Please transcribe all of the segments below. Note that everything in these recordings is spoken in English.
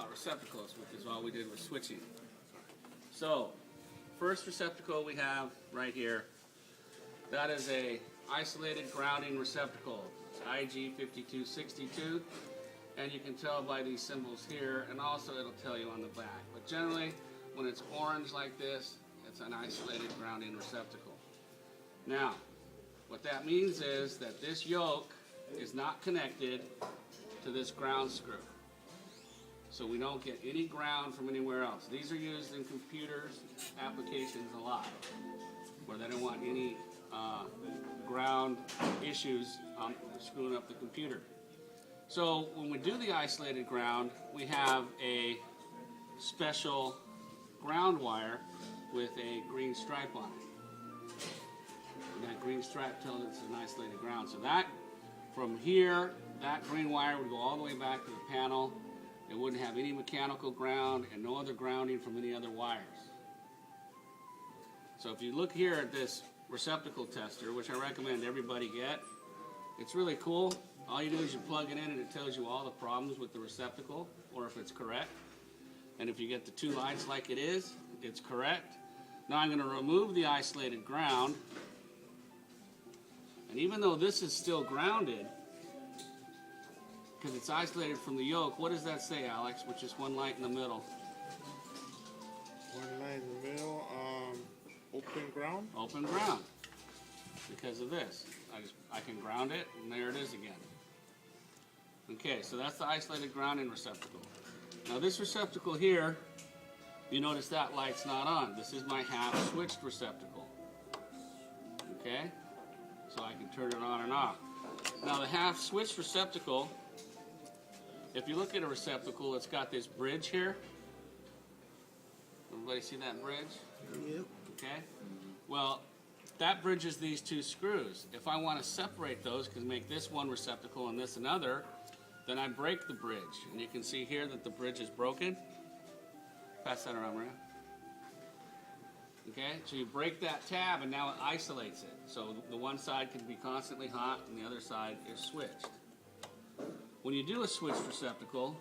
about receptacles, which is all we did with switching. So, first receptacle we have right here, that is a isolated grounding receptacle. It's IG5262, and you can tell by these symbols here, and also it'll tell you on the back. But generally, when it's orange like this, it's an isolated grounding receptacle. Now, what that means is that this yoke is not connected to this ground screw. So we don't get any ground from anywhere else. These are used in computers applications a lot, where they don't want any ground issues screwing up the computer. So when we do the isolated ground, we have a special ground wire with a green stripe on it. And that green stripe tells it's an isolated ground. So that, from here, that green wire would go all the way back to the panel. It wouldn't have any mechanical ground and no other grounding from any other wires. So if you look here at this receptacle tester, which I recommend everybody get, it's really cool. All you do is you plug it in and it tells you all the problems with the receptacle, or if it's correct. And if you get the two lights like it is, it's correct. Now I'm going to remove the isolated ground. And even though this is still grounded, because it's isolated from the yoke, what does that say, Alex? Which is one light in the middle. One light in the middle, open ground? Open ground. Because of this. I can ground it, and there it is again. Okay, so that's the isolated grounding receptacle. Now this receptacle here, you notice that light's not on. This is my half switched receptacle. Okay? So I can turn it on and off. Now the half switched receptacle, if you look at a receptacle, it's got this bridge here. Everybody see that bridge? Yep. Okay? Well, that bridges these two screws. If I want to separate those, because make this one receptacle and this another, then I break the bridge. And you can see here that the bridge is broken. Pass that around, Maria. Okay, so you break that tab and now it isolates it. So the one side can be constantly hot and the other side is switched. When you do a switched receptacle,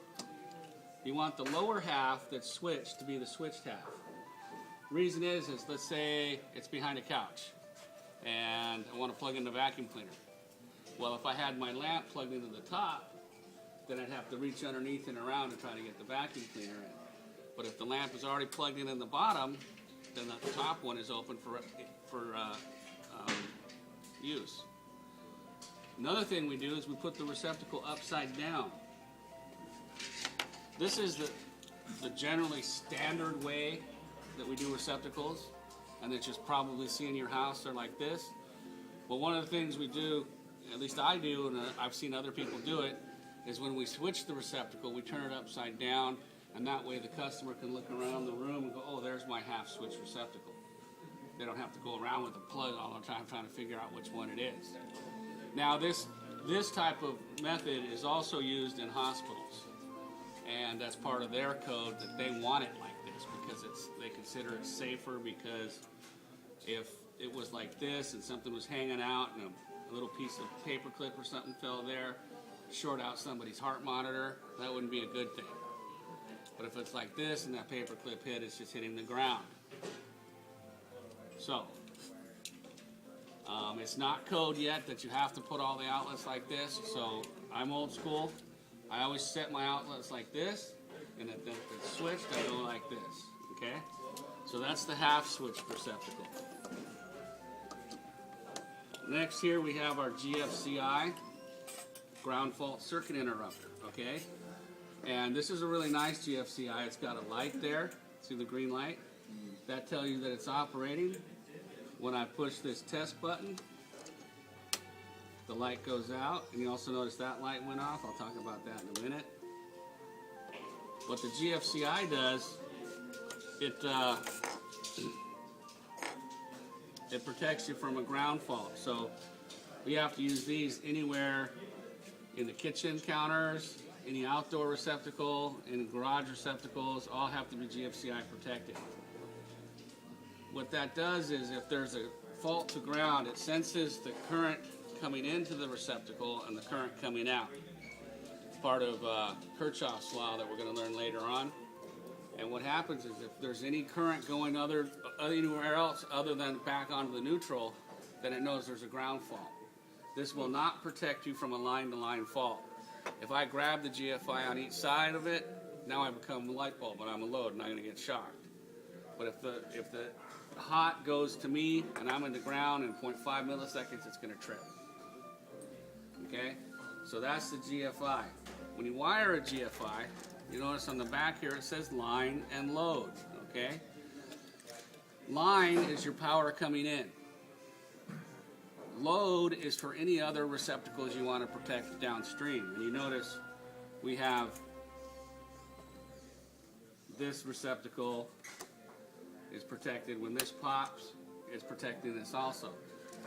you want the lower half that's switched to be the switched half. Reason is let's say it's behind a couch and I want to plug in the vacuum cleaner. Well, if I had my lamp plugged into the top, then I'd have to reach underneath and around to try to get the vacuum cleaner in. But if the lamp is already plugged in the bottom, then the top one is open for use. Another thing we do is we put the receptacle upside down. This is the generally standard way that we do receptacles, and that you'll probably see in your house. They're like this. But one of the things we do, at least I do, and I've seen other people do it, is when we switch the receptacle, we turn it upside down, and that way the customer can look around the room and go, oh, there's my half-switch receptacle. They don't have to go around with a plug all the time trying to figure out which one it is. Now, this type of method is also used in hospitals, and that's part of their code that they want it like this because they consider it safer, because if it was like this and something was hanging out and a little piece of paper clip or something fell there, short out somebody's heart monitor, that wouldn't be a good thing. But if it's like this and that paper clip hit, it's just hitting the ground. So, it's not code yet that you have to put all the outlets like this, so I'm old school. I always set my outlets like this, and if it's switched, I go like this, okay? So that's the half switched receptacle. Next here we have our GFCI, ground fault circuit interrupter, okay? And this is a really nice GFCI. It's got a light there. See the green light? That tells you that it's operating. When I push this test button, the light goes out, and you also notice that light went off. I'll talk about that in a minute. What the GFCI does, it protects you from a ground fault. So we have to use these anywhere in the kitchen counters, any outdoor receptacle, in garage receptacles, all have to be GFCI protected. What that does is if there's a fault to ground, it senses the current coming into the receptacle and the current coming out. part of Kirchhoff's law that we're going to learn later on. And what happens is if there's any current going anywhere else other than back onto the neutral, then it knows there's a ground fault. This will not protect you from a line-to-line fault. If I grab the GFI on each side of it, now I become a light bulb and I'm a load and I'm going to get shocked. But if the hot goes to me and I'm in the ground in 0.5 milliseconds, it's going to trip. Okay? So that's the GFI. When you wire a GFI, you notice on the back here it says line and load. Okay? Line is your power coming in. Load is for any other receptacles you want to protect downstream. And you notice we have this receptacle is protected. When this pops, it's protecting this also.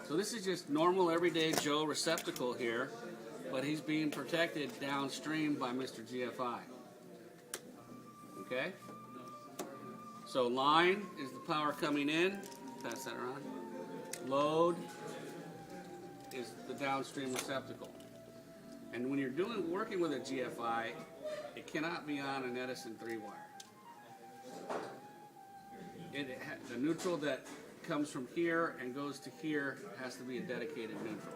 So this is just normal everyday Joe receptacle here, but he's being protected downstream by Mr. GFI. Okay? So line is the power coming in. Pass that around. Load is the downstream receptacle. And when you're working with a GFI, it cannot be on an Edison 3-wire. The neutral that comes from here and goes to here has to be a dedicated neutral.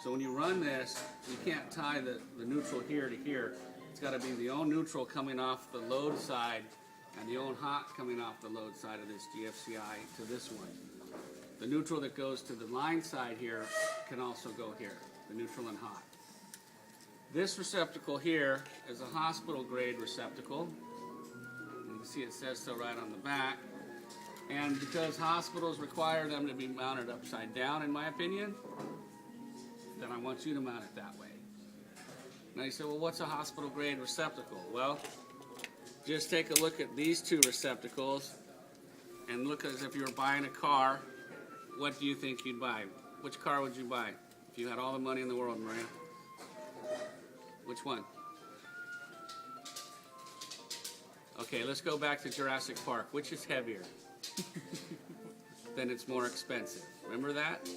So when you run this, you can't tie the neutral here to here. It's got to be the own neutral coming off the load side and the own hot coming off the load side of this GFCI to this one. The neutral that goes to the line side here can also go here, the neutral and hot. This receptacle here is a hospital grade receptacle. You can see it says so right on the back. And because hospitals require them to be mounted upside down, in my opinion, then I want you to mount it that way. Now you say, well, what's a hospital grade receptacle? Well, just take a look at these two receptacles and look as if you were buying a car. What do you think you'd buy? Which car would you buy if you had all the money in the world, Maria? Which one? Okay, let's go back to Jurassic Park. Which is heavier? Then it's more expensive. Remember that?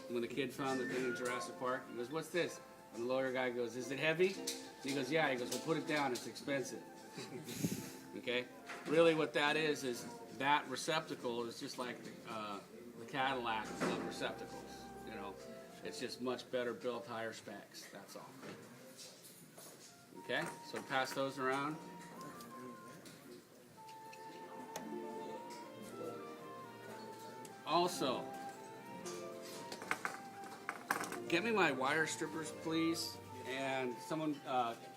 When the kid found the thing in Jurassic Park, he goes, what's this? And the lawyer guy goes, is it heavy? And he goes, yeah. He goes, well, put it down. It's expensive. Okay? Really what that is that receptacle is just like the Cadillac of receptacles. You know, it's just much better built, higher specs. That's all. Okay? So pass those around. Also, get me my wire strippers, please, and someone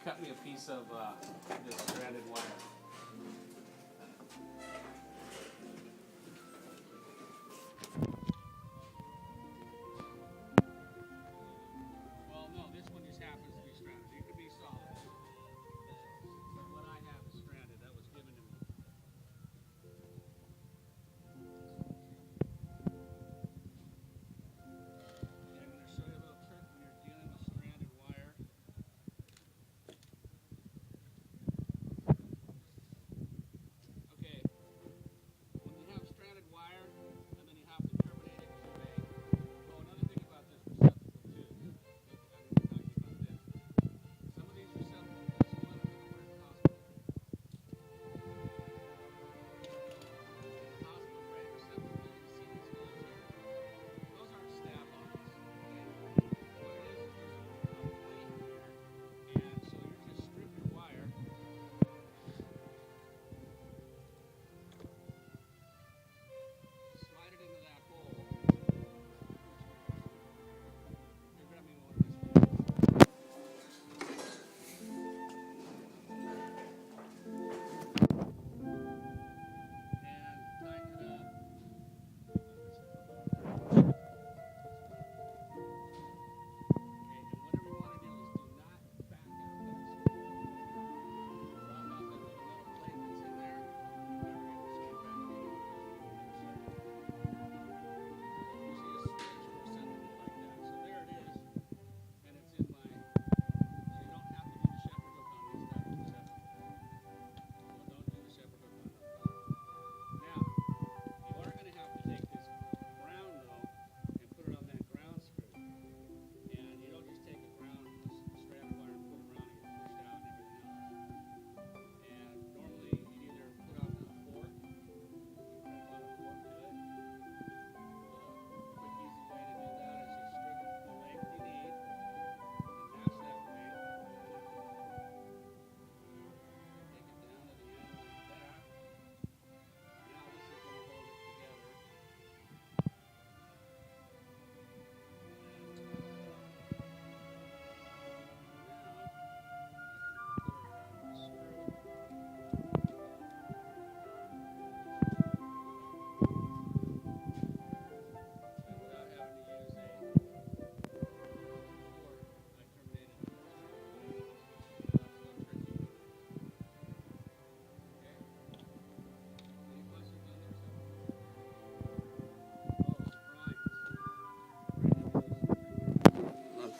cut me a piece of this stranded wire. Well, no, this one just happens to be stranded. It could be solid. But what I have is stranded. That was given to me. I'm going to show you a little trick when you're dealing with stranded wire.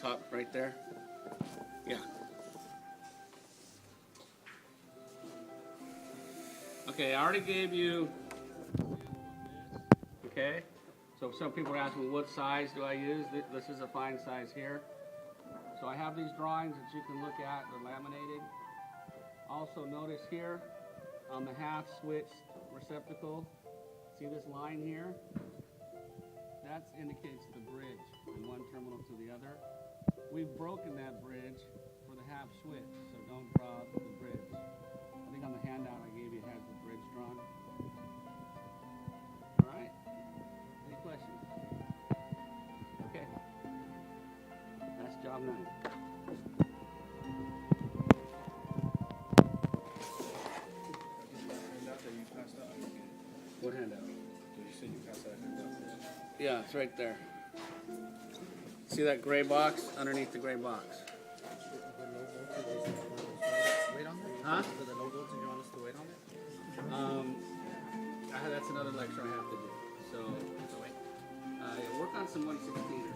top right there. Yeah. Okay, I already gave you. Okay, so some people are asking, what size do I use? This is a fine size here. So I have these drawings that you can look at. They're laminated. Also notice here on the half switch receptacle, see this line here? That indicates the bridge from one terminal to the other. We've broken that bridge for the half switch, so don't draw the bridge. I think on the handout I gave you it has the bridge drawn. All right. Any questions? Okay. That's job 9. What handout? Did you say you passed that handout? Yeah, it's right there. See that gray box underneath the gray box? Wait on it? Huh? For the low voltage, you want us to wait on it? That's another lecture I have to do. So, yeah, work on some 116